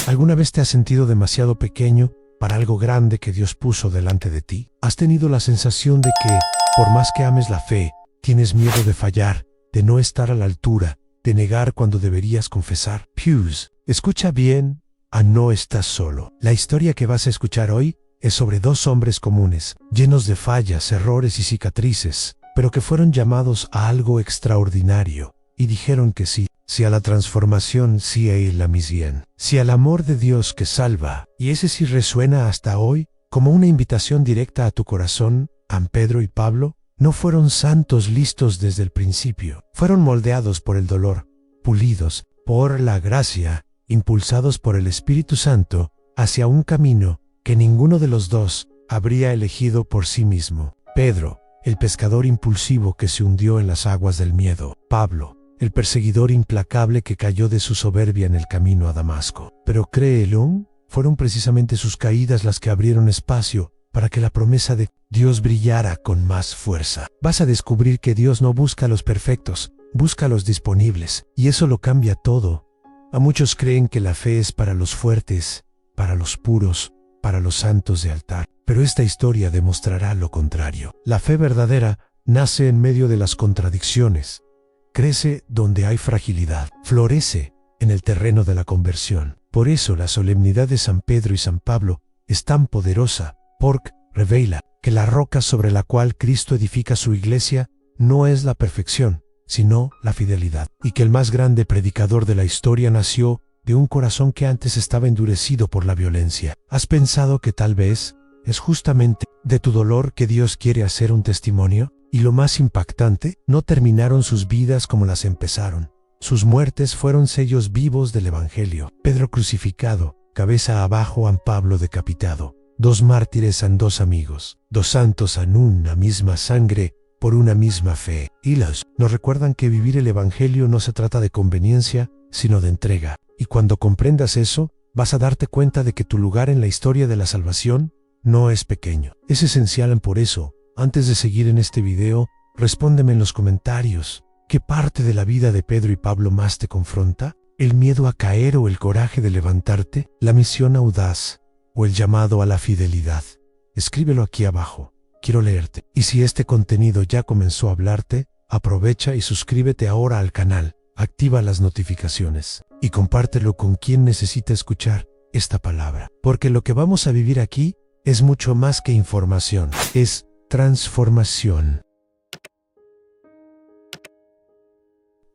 ¿Alguna vez te has sentido demasiado pequeño para algo grande que Dios puso delante de ti? ¿Has tenido la sensación de que, por más que ames la fe, tienes miedo de fallar, de no estar a la altura, de negar cuando deberías confesar? Pews, escucha bien, no estás solo. La historia que vas a escuchar hoy es sobre dos hombres comunes, llenos de fallas, errores y cicatrices, pero que fueron llamados a algo extraordinario, y dijeron que sí. Sí a la transformación, sí a la misión, sí al amor de Dios que salva. Y ese sí resuena hasta hoy como una invitación directa a tu corazón. Pedro y Pablo no fueron santos listos desde el principio. Fueron moldeados por el dolor, pulidos por la gracia, impulsados por el Espíritu Santo hacia un camino que ninguno de los dos habría elegido por sí mismo. Pedro, el pescador impulsivo que se hundió en las aguas del miedo. Pablo, el perseguidor implacable que cayó de su soberbia en el camino a Damasco. Pero créelo, fueron precisamente sus caídas las que abrieron espacio para que la promesa de Dios brillara con más fuerza. Vas a descubrir que Dios no busca a los perfectos, busca a los disponibles, y eso lo cambia todo. A muchos creen que la fe es para los fuertes, para los puros, para los santos de altar, pero esta historia demostrará lo contrario. La fe verdadera nace en medio de las contradicciones. Crece donde hay fragilidad, florece en el terreno de la conversión. Por eso la solemnidad de San Pedro y San Pablo es tan poderosa, porque revela que la roca sobre la cual Cristo edifica su iglesia no es la perfección, sino la fidelidad, y que el más grande predicador de la historia nació de un corazón que antes estaba endurecido por la violencia. ¿Has pensado que tal vez es justamente de tu dolor que Dios quiere hacer un testimonio? Y lo más impactante, no terminaron sus vidas como las empezaron. Sus muertes fueron sellos vivos del Evangelio. Pedro crucificado, cabeza abajo, Pablo decapitado. Dos mártires han dos amigos. Dos santos han una misma sangre por una misma fe. Y nos recuerdan que vivir el Evangelio no se trata de conveniencia, sino de entrega. Y cuando comprendas eso, vas a darte cuenta de que tu lugar en la historia de la salvación no es pequeño. Es esencial por eso. Antes de seguir en este video, respóndeme en los comentarios, ¿qué parte de la vida de Pedro y Pablo más te confronta? ¿El miedo a caer o el coraje de levantarte? ¿La misión audaz o el llamado a la fidelidad? Escríbelo aquí abajo, quiero leerte. Y si este contenido ya comenzó a hablarte, aprovecha y suscríbete ahora al canal, activa las notificaciones y compártelo con quien necesita escuchar esta palabra. Porque lo que vamos a vivir aquí es mucho más que información, es transformación.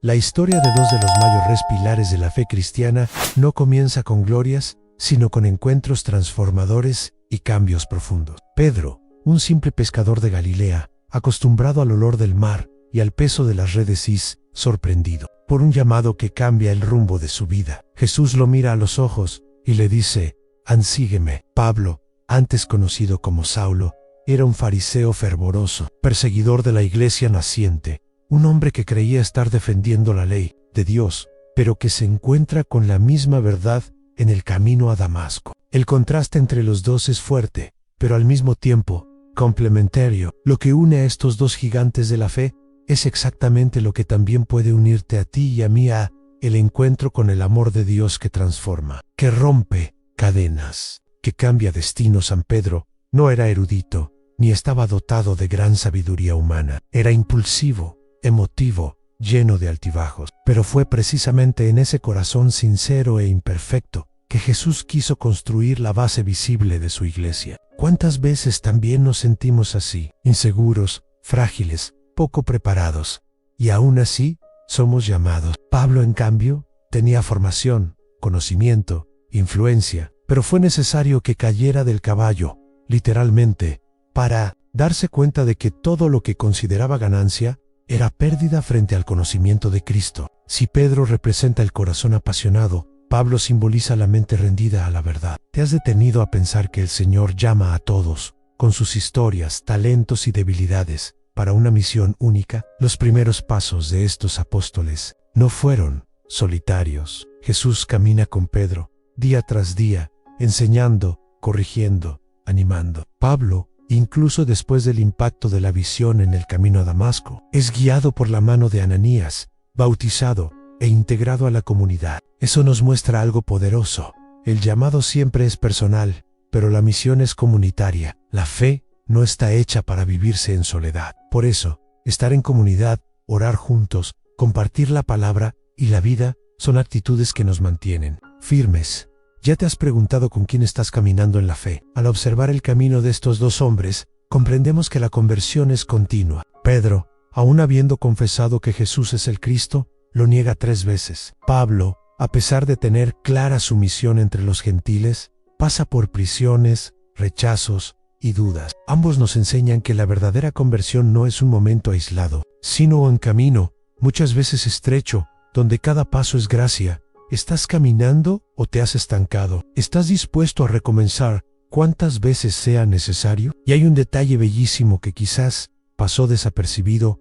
La historia de dos de los mayores pilares de la fe cristiana no comienza con glorias, sino con encuentros transformadores y cambios profundos. Pedro, un simple pescador de Galilea, acostumbrado al olor del mar y al peso de las redes, es sorprendido por un llamado que cambia el rumbo de su vida. Jesús lo mira a los ojos y le dice: sígueme. Pablo, antes conocido como Saulo, era un fariseo fervoroso, perseguidor de la iglesia naciente, un hombre que creía estar defendiendo la ley de Dios, pero que se encuentra con la misma verdad en el camino a Damasco. El contraste entre los dos es fuerte, pero al mismo tiempo complementario. Lo que une a estos dos gigantes de la fe es exactamente lo que también puede unirte a ti y a mí, a el encuentro con el amor de Dios que transforma, que rompe cadenas, que cambia destinos. San Pedro no era erudito, ni estaba dotado de gran sabiduría humana. Era impulsivo, emotivo, lleno de altibajos. Pero fue precisamente en ese corazón sincero e imperfecto que Jesús quiso construir la base visible de su iglesia. ¿Cuántas veces también nos sentimos así, inseguros, frágiles, poco preparados? Y aún así, somos llamados. Pablo, en cambio, tenía formación, conocimiento, influencia, pero fue necesario que cayera del caballo, literalmente, para darse cuenta de que todo lo que consideraba ganancia era pérdida frente al conocimiento de Cristo. Si Pedro representa el corazón apasionado, Pablo simboliza la mente rendida a la verdad. ¿Te has detenido a pensar que el Señor llama a todos, con sus historias, talentos y debilidades, para una misión única? Los primeros pasos de estos apóstoles no fueron solitarios. Jesús camina con Pedro, día tras día, enseñando, corrigiendo, animando. Pablo, incluso después del impacto de la visión en el camino a Damasco, es guiado por la mano de Ananías, bautizado e integrado a la comunidad. Eso nos muestra algo poderoso. El llamado siempre es personal, pero la misión es comunitaria. La fe no está hecha para vivirse en soledad. Por eso, estar en comunidad, orar juntos, compartir la palabra y la vida son actitudes que nos mantienen firmes. ¿Ya te has preguntado con quién estás caminando en la fe? Al observar el camino de estos dos hombres, comprendemos que la conversión es continua. Pedro, aun habiendo confesado que Jesús es el Cristo, lo niega 3 veces. Pablo, a pesar de tener clara su misión entre los gentiles, pasa por prisiones, rechazos y dudas. Ambos nos enseñan que la verdadera conversión no es un momento aislado, sino un camino, muchas veces estrecho, donde cada paso es gracia. ¿Estás caminando o te has estancado? ¿Estás dispuesto a recomenzar cuantas veces sea necesario? Y hay un detalle bellísimo que quizás pasó desapercibido.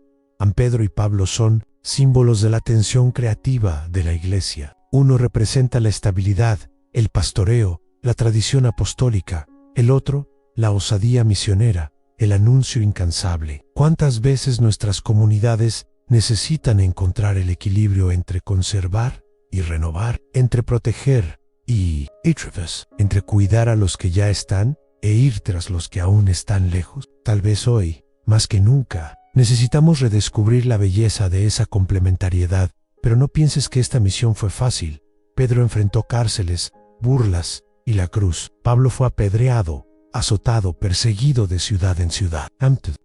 Pedro y Pablo son símbolos de la tensión creativa de la iglesia. Uno representa la estabilidad, el pastoreo, la tradición apostólica. El otro, la osadía misionera, el anuncio incansable. ¿Cuántas veces nuestras comunidades necesitan encontrar el equilibrio entre conservar y renovar, entre proteger y entre cuidar a los que ya están e ir tras los que aún están lejos? Tal vez hoy, más que nunca, necesitamos redescubrir la belleza de esa complementariedad, pero no pienses que esta misión fue fácil. Pedro enfrentó cárceles, burlas y la cruz. Pablo fue apedreado, azotado, perseguido de ciudad en ciudad.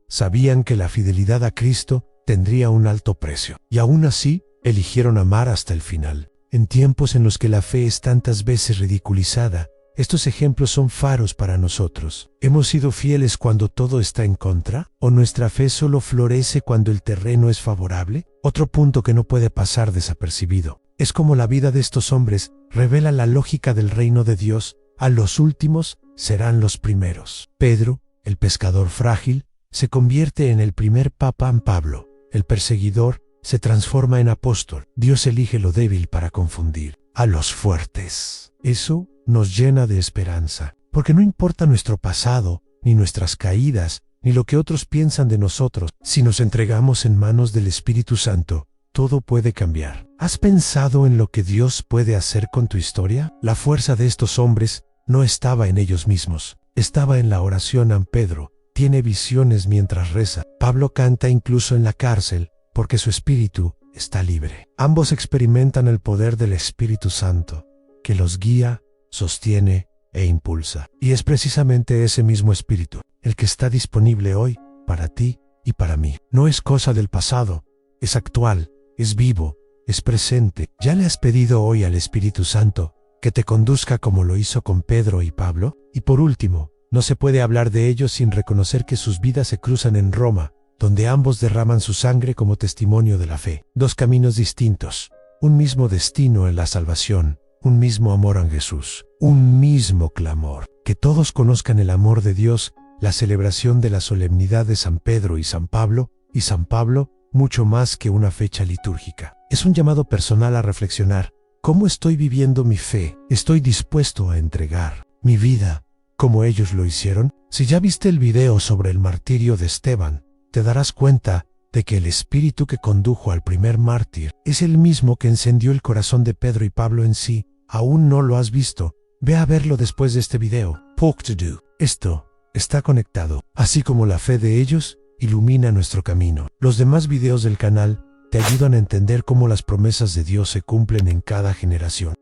Sabían que la fidelidad a Cristo tendría un alto precio, y aún así, eligieron amar hasta el final. En tiempos en los que la fe es tantas veces ridiculizada, estos ejemplos son faros para nosotros. ¿Hemos sido fieles cuando todo está en contra? ¿O nuestra fe solo florece cuando el terreno es favorable? Otro punto que no puede pasar desapercibido es cómo la vida de estos hombres revela la lógica del reino de Dios. A los últimos serán los primeros. Pedro, el pescador frágil, se convierte en el primer papa. Pablo, el perseguidor, se transforma en apóstol. Dios elige lo débil para confundir a los fuertes. Eso nos llena de esperanza, porque no importa nuestro pasado, ni nuestras caídas, ni lo que otros piensan de nosotros. Si nos entregamos en manos del Espíritu Santo, todo puede cambiar. ¿Has pensado en lo que Dios puede hacer con tu historia? La fuerza de estos hombres no estaba en ellos mismos, estaba en la oración. Pedro tiene visiones mientras reza. Pablo canta incluso en la cárcel, porque su espíritu está libre. Ambos experimentan el poder del Espíritu Santo, que los guía, sostiene e impulsa. Y es precisamente ese mismo espíritu el que está disponible hoy para ti y para mí. No es cosa del pasado, es actual, es vivo, es presente. ¿Ya le has pedido hoy al Espíritu Santo que te conduzca como lo hizo con Pedro y Pablo? Y por último, no se puede hablar de ellos sin reconocer que sus vidas se cruzan en Roma, donde ambos derraman su sangre como testimonio de la fe. Dos caminos distintos, un mismo destino en la salvación, un mismo amor en Jesús, un mismo clamor. Que todos conozcan el amor de Dios, la celebración de la solemnidad de San Pedro y San Pablo, mucho más que una fecha litúrgica. Es un llamado personal a reflexionar. ¿Cómo estoy viviendo mi fe? ¿Estoy dispuesto a entregar mi vida como ellos lo hicieron? Si ya viste el video sobre el martirio de Esteban, te darás cuenta de que el espíritu que condujo al primer mártir es el mismo que encendió el corazón de Pedro y Pablo en sí. ¿Aún no lo has visto? Ve a verlo después de este video. Esto está conectado, así como la fe de ellos ilumina nuestro camino. Los demás videos del canal te ayudan a entender cómo las promesas de Dios se cumplen en cada generación.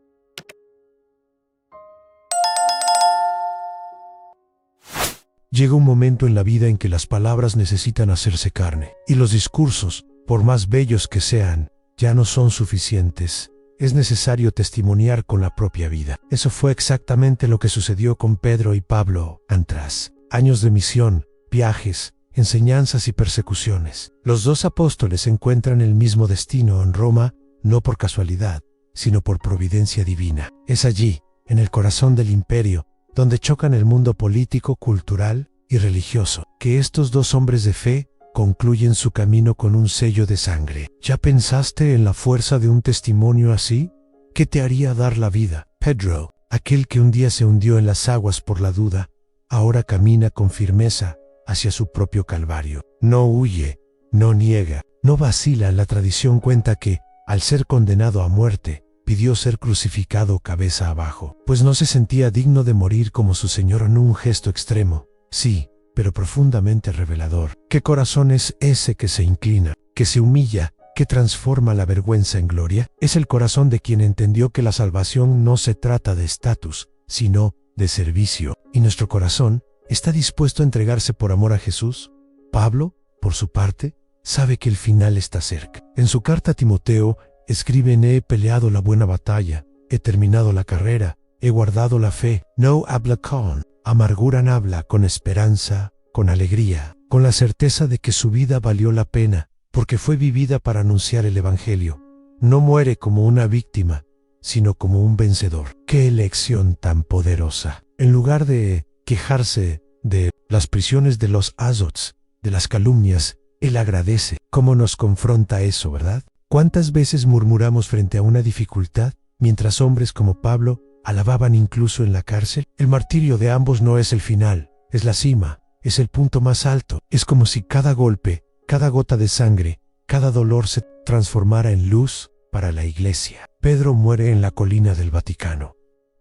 Llega un momento en la vida en que las palabras necesitan hacerse carne, y los discursos, por más bellos que sean, ya no son suficientes. Es necesario testimoniar con la propia vida. Eso fue exactamente lo que sucedió con Pedro y Pablo. Tras años de misión, viajes, enseñanzas y persecuciones, los dos apóstoles encuentran el mismo destino en Roma, no por casualidad, sino por providencia divina. Es allí, en el corazón del imperio, donde chocan el mundo político, cultural y religioso, que estos dos hombres de fe concluyen su camino con un sello de sangre. ¿Ya pensaste en la fuerza de un testimonio así? ¿Qué te haría dar la vida? Pedro, aquel que un día se hundió en las aguas por la duda, ahora camina con firmeza hacia su propio calvario. No huye, no niega, no vacila. La tradición cuenta que, al ser condenado a muerte, pidió ser crucificado cabeza abajo, pues no se sentía digno de morir como su Señor en un gesto extremo, sí, pero profundamente revelador. ¿Qué corazón es ese que se inclina, que se humilla, que transforma la vergüenza en gloria? Es el corazón de quien entendió que la salvación no se trata de estatus, sino de servicio. ¿Y nuestro corazón está dispuesto a entregarse por amor a Jesús? Pablo, por su parte, sabe que el final está cerca. En su carta a Timoteo, escriben: he peleado la buena batalla, he terminado la carrera, he guardado la fe. No habla con amargura, habla con esperanza, con alegría, con la certeza de que su vida valió la pena, porque fue vivida para anunciar el Evangelio. No muere como una víctima, sino como un vencedor. ¡Qué elección tan poderosa! En lugar de quejarse de las prisiones de los azots, de las calumnias, él agradece. ¿Cómo nos confronta eso, verdad? ¿Cuántas veces murmuramos frente a una dificultad, mientras hombres como Pablo alababan incluso en la cárcel? El martirio de ambos no es el final, es la cima, es el punto más alto. Es como si cada golpe, cada gota de sangre, cada dolor se transformara en luz para la iglesia. Pedro muere en la colina del Vaticano.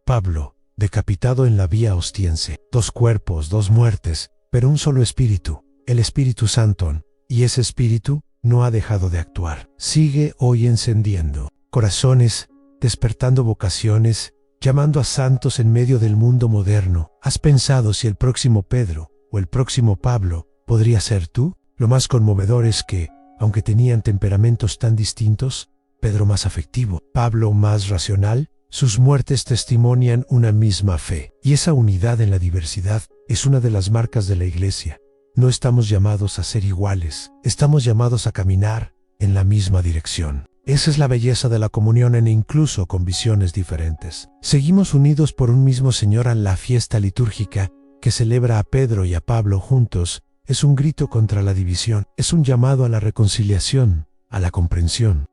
Pablo, decapitado en la vía Ostiense. 2 cuerpos, 2 muertes, pero un solo espíritu, el Espíritu Santo, y ese espíritu no ha dejado de actuar. Sigue hoy encendiendo corazones, despertando vocaciones, llamando a santos en medio del mundo moderno. ¿Has pensado si el próximo Pedro o el próximo Pablo podría ser tú? Lo más conmovedor es que, aunque tenían temperamentos tan distintos, Pedro más afectivo, Pablo más racional, sus muertes testimonian una misma fe. Y esa unidad en la diversidad es una de las marcas de la iglesia. No estamos llamados a ser iguales, estamos llamados a caminar en la misma dirección. Esa es la belleza de la comunión, incluso con visiones diferentes. Seguimos unidos por un mismo Señor. En la fiesta litúrgica que celebra a Pedro y a Pablo juntos es un grito contra la división, es un llamado a la reconciliación, a la comprensión.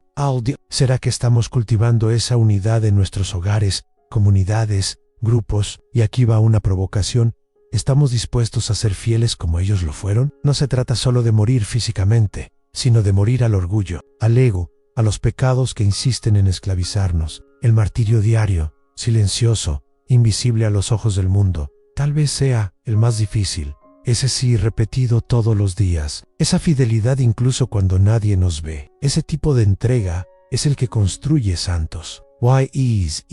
¿Será que estamos cultivando esa unidad en nuestros hogares, comunidades, grupos? Y aquí va una provocación. ¿Estamos dispuestos a ser fieles como ellos lo fueron? No se trata solo de morir físicamente, sino de morir al orgullo, al ego, a los pecados que insisten en esclavizarnos. El martirio diario, silencioso, invisible a los ojos del mundo, tal vez sea el más difícil. Ese sí repetido todos los días. Esa fidelidad incluso cuando nadie nos ve. Ese tipo de entrega es el que construye santos. Why is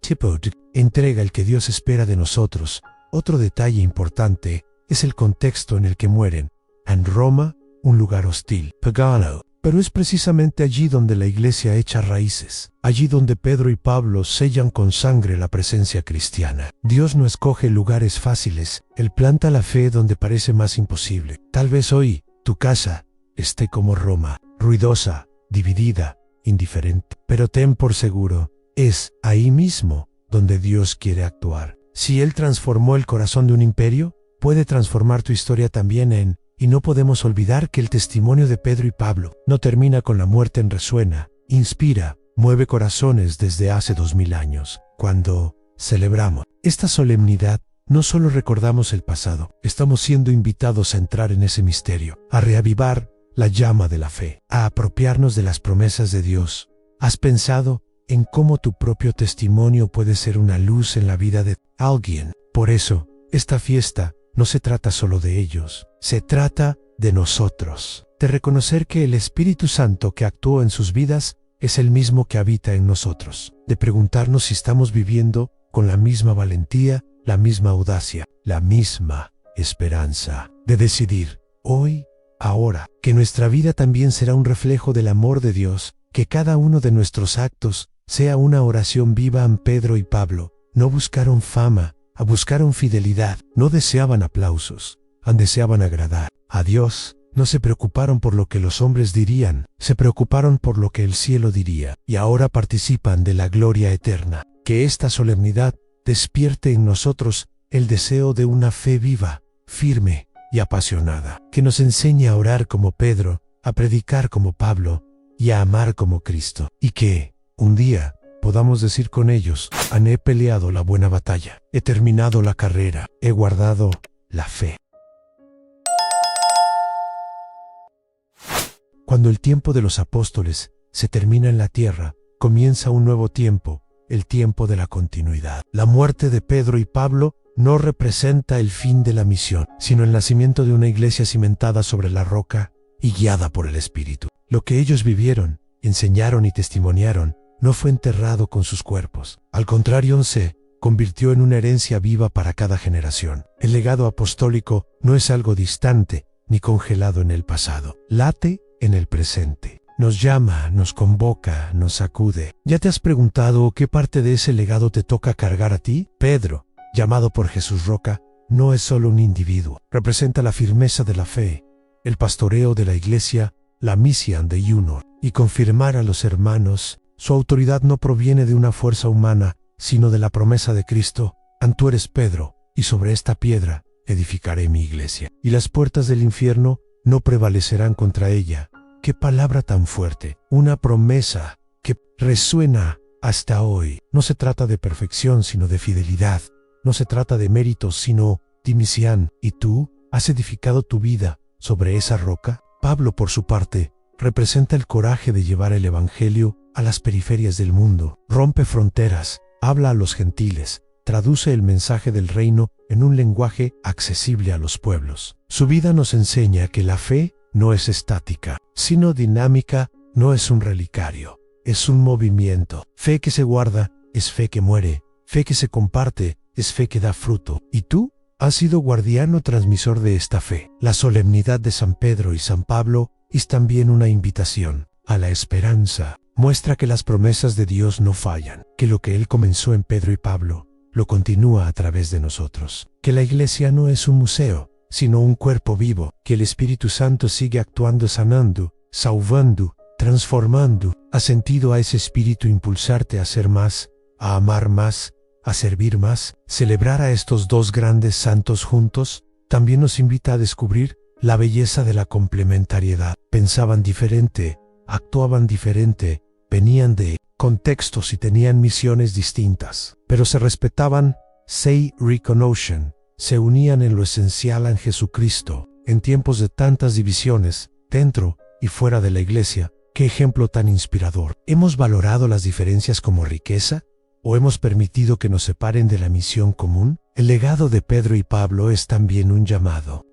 tipo de entrega el que Dios espera de nosotros. Otro detalle importante es el contexto en el que mueren. En Roma, un lugar hostil, pagano. Pero es precisamente allí donde la iglesia echa raíces. Allí donde Pedro y Pablo sellan con sangre la presencia cristiana. Dios no escoge lugares fáciles. Él planta la fe donde parece más imposible. Tal vez hoy, tu casa esté como Roma, ruidosa, dividida, indiferente. Pero ten por seguro, es ahí mismo donde Dios quiere actuar. Si Él transformó el corazón de un imperio, puede transformar tu historia también y no podemos olvidar que el testimonio de Pedro y Pablo no termina con la muerte. Resuena, inspira, mueve corazones desde hace 2000 años. Cuando celebramos esta solemnidad, no solo recordamos el pasado, estamos siendo invitados a entrar en ese misterio, a reavivar la llama de la fe, a apropiarnos de las promesas de Dios. ¿Has pensado en cómo tu propio testimonio puede ser una luz en la vida de alguien? Por eso, esta fiesta no se trata solo de ellos, se trata de nosotros, de reconocer que el Espíritu Santo que actuó en sus vidas es el mismo que habita en nosotros, de preguntarnos si estamos viviendo con la misma valentía, la misma audacia, la misma esperanza, de decidir, hoy, ahora, que nuestra vida también será un reflejo del amor de Dios, que cada uno de nuestros actos sea una oración viva. Pedro y Pablo no buscaron fama, buscaron fidelidad, no deseaban aplausos, deseaban agradar a Dios. No se preocuparon por lo que los hombres dirían, se preocuparon por lo que el cielo diría, y ahora participan de la gloria eterna. Que esta solemnidad despierte en nosotros el deseo de una fe viva, firme y apasionada, que nos enseñe a orar como Pedro, a predicar como Pablo y a amar como Cristo, y que, un día, podamos decir con ellos: he peleado la buena batalla, he terminado la carrera, he guardado la fe. Cuando el tiempo de los apóstoles se termina en la tierra, comienza un nuevo tiempo, el tiempo de la continuidad. La muerte de Pedro y Pablo no representa el fin de la misión, sino el nacimiento de una iglesia cimentada sobre la roca y guiada por el Espíritu. Lo que ellos vivieron, enseñaron y testimoniaron no fue enterrado con sus cuerpos. Al contrario, se convirtió en una herencia viva para cada generación. El legado apostólico no es algo distante ni congelado en el pasado. Late en el presente. Nos llama, nos convoca, nos sacude. ¿Ya te has preguntado qué parte de ese legado te toca cargar a ti? Pedro, llamado por Jesús Roca, no es solo un individuo. Representa la firmeza de la fe, el pastoreo de la iglesia, la misión de uno, y confirmar a los hermanos. Su autoridad no proviene de una fuerza humana, sino de la promesa de Cristo. Tú eres Pedro, y sobre esta piedra edificaré mi iglesia, y las puertas del infierno no prevalecerán contra ella. ¡Qué palabra tan fuerte! Una promesa que resuena hasta hoy. No se trata de perfección, sino de fidelidad. No se trata de méritos, sino de misión. ¿Y tú has edificado tu vida sobre esa roca? Pablo, por su parte, representa el coraje de llevar el evangelio a las periferias del mundo. Rompe fronteras, habla a los gentiles, traduce el mensaje del reino en un lenguaje accesible a los pueblos. Su vida nos enseña que la fe no es estática, sino dinámica. No es un relicario, es un movimiento. Fe que se guarda es fe que muere, fe que se comparte es fe que da fruto. ¿Y tú? Has sido guardián o transmisor de esta fe. La solemnidad de San Pedro y San Pablo es también una invitación a la esperanza. Muestra que las promesas de Dios no fallan, que lo que Él comenzó en Pedro y Pablo lo continúa a través de nosotros, que la iglesia no es un museo, sino un cuerpo vivo, que el Espíritu Santo sigue actuando, sanando, salvando, transformando. ¿Has sentido a ese Espíritu impulsarte a hacer más, a amar más, a servir más? Celebrar a estos dos grandes santos juntos también nos invita a descubrir la belleza de la complementariedad. Pensaban diferente, actuaban diferente, venían de contextos y tenían misiones distintas, pero se respetaban, se reconocen, se unían en lo esencial en Jesucristo. En tiempos de tantas divisiones, dentro y fuera de la iglesia, qué ejemplo tan inspirador. ¿Hemos valorado las diferencias como riqueza? ¿O hemos permitido que nos separen de la misión común? El legado de Pedro y Pablo es también un llamado.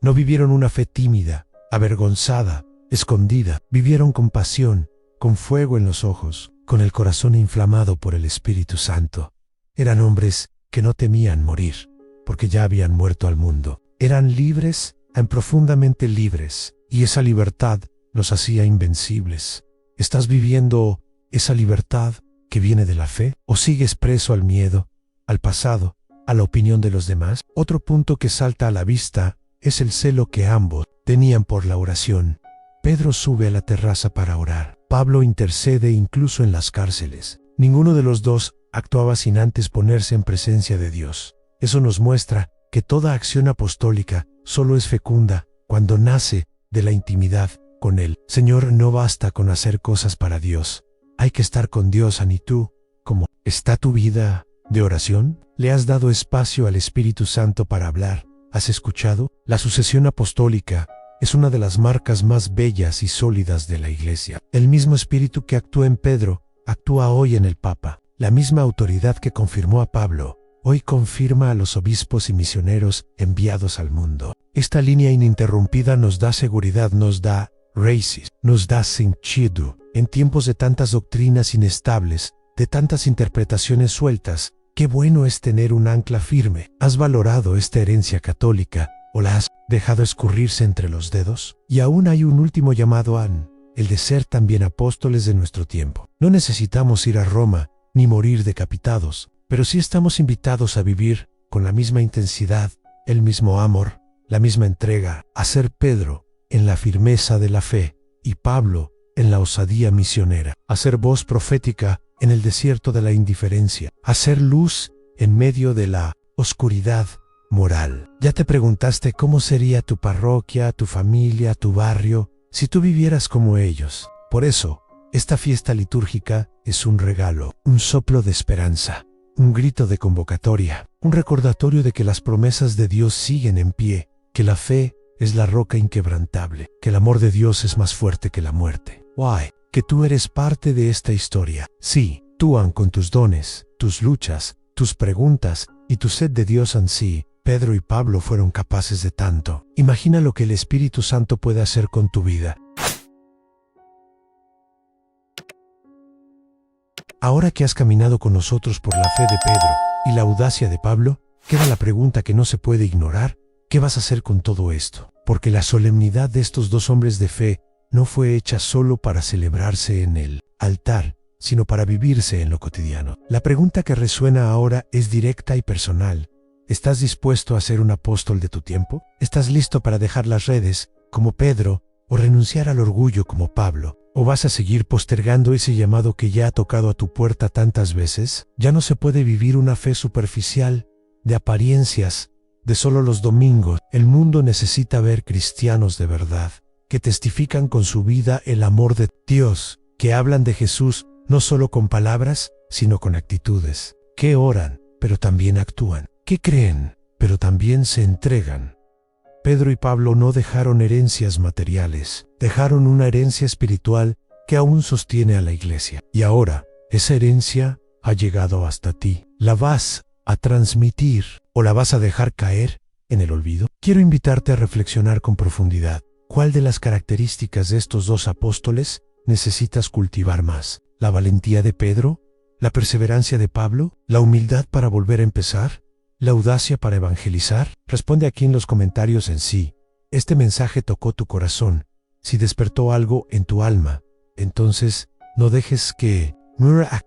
No vivieron una fe tímida, avergonzada, escondida. Vivieron con pasión, con fuego en los ojos, con el corazón inflamado por el Espíritu Santo. Eran hombres que no temían morir, porque ya habían muerto al mundo. Eran libres, profundamente libres, y esa libertad los hacía invencibles. ¿Estás viviendo esa libertad que viene de la fe? ¿O sigues preso al miedo, al pasado, a la opinión de los demás? Otro punto que salta a la vista es el celo que ambos tenían por la oración. Pedro sube a la terraza para orar. Pablo intercede incluso en las cárceles. Ninguno de los dos actuaba sin antes ponerse en presencia de Dios. Eso nos muestra que toda acción apostólica solo es fecunda cuando nace de la intimidad con Él. Señor, no basta con hacer cosas para Dios. Hay que estar con Dios. ¿Y tú? ¿Cómo está tu vida de oración? ¿Le has dado espacio al Espíritu Santo para hablar? ¿Has escuchado? La sucesión apostólica es una de las marcas más bellas y sólidas de la Iglesia. El mismo Espíritu que actúa en Pedro, actúa hoy en el Papa. La misma autoridad que confirmó a Pablo, hoy confirma a los obispos y misioneros enviados al mundo. Esta línea ininterrumpida nos da seguridad, nos da raíces, nos da sentido. En tiempos de tantas doctrinas inestables, de tantas interpretaciones sueltas, qué bueno es tener un ancla firme. ¿Has valorado esta herencia católica o la has dejado escurrirse entre los dedos? Y aún hay un último llamado el de ser también apóstoles de nuestro tiempo. No necesitamos ir a Roma ni morir decapitados, pero sí estamos invitados a vivir con la misma intensidad, el mismo amor, la misma entrega, a ser Pedro en la firmeza de la fe y Pablo en la osadía misionera, a ser voz profética en el desierto de la indiferencia, a ser luz en medio de la oscuridad moral. ¿Ya te preguntaste cómo sería tu parroquia, tu familia, tu barrio, si tú vivieras como ellos? Por eso, esta fiesta litúrgica es un regalo, un soplo de esperanza, un grito de convocatoria, un recordatorio de que las promesas de Dios siguen en pie, que la fe es la roca inquebrantable, que el amor de Dios es más fuerte que la muerte. ¡Qué que tú eres parte de esta historia. Sí, tú con tus dones, tus luchas, tus preguntas y tu sed de Dios en sí. Pedro y Pablo fueron capaces de tanto. Imagina lo que el Espíritu Santo puede hacer con tu vida. Ahora que has caminado con nosotros por la fe de Pedro y la audacia de Pablo, queda la pregunta que no se puede ignorar: ¿qué vas a hacer con todo esto? Porque la solemnidad de estos dos hombres de fe no fue hecha solo para celebrarse en el altar, sino para vivirse en lo cotidiano. La pregunta que resuena ahora es directa y personal. ¿Estás dispuesto a ser un apóstol de tu tiempo? ¿Estás listo para dejar las redes, como Pedro, o renunciar al orgullo como Pablo? ¿O vas a seguir postergando ese llamado que ya ha tocado a tu puerta tantas veces? Ya no se puede vivir una fe superficial, de apariencias, de solo los domingos. El mundo necesita ver cristianos de verdad, que testifican con su vida el amor de Dios, que hablan de Jesús no solo con palabras, sino con actitudes, que oran, pero también actúan, que creen, pero también se entregan. Pedro y Pablo no dejaron herencias materiales, dejaron una herencia espiritual que aún sostiene a la iglesia. Y ahora, esa herencia ha llegado hasta ti. ¿La vas a transmitir o la vas a dejar caer en el olvido? Quiero invitarte a reflexionar con profundidad. ¿Cuál de las características de estos dos apóstoles necesitas cultivar más? ¿La valentía de Pedro? ¿La perseverancia de Pablo? ¿La humildad para volver a empezar? ¿La audacia para evangelizar? Responde aquí en los comentarios en sí. ¿Este mensaje tocó tu corazón? Si despertó algo en tu alma, entonces no dejes que...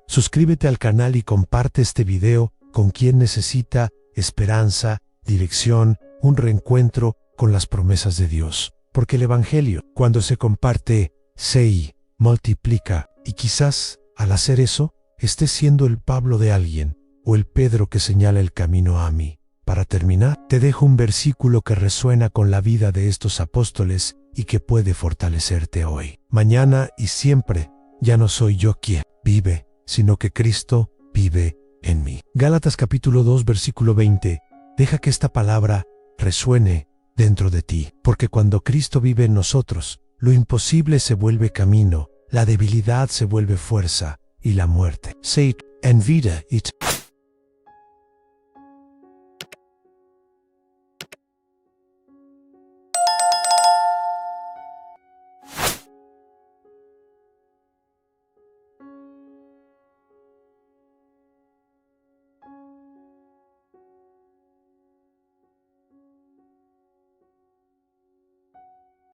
Suscríbete al canal y comparte este video con quien necesita esperanza, dirección, un reencuentro con las promesas de Dios. Porque el Evangelio, cuando se comparte, se multiplica. Y quizás, al hacer eso, estés siendo el Pablo de alguien, o el Pedro que señala el camino a mí. Para terminar, te dejo un versículo que resuena con la vida de estos apóstoles y que puede fortalecerte hoy. Mañana y siempre, ya no soy yo quien vive, sino que Cristo vive en mí. Gálatas capítulo 2 versículo 20. Deja que esta palabra resuene dentro de ti, porque cuando Cristo vive en nosotros, lo imposible se vuelve camino, la debilidad se vuelve fuerza y la muerte se en vida.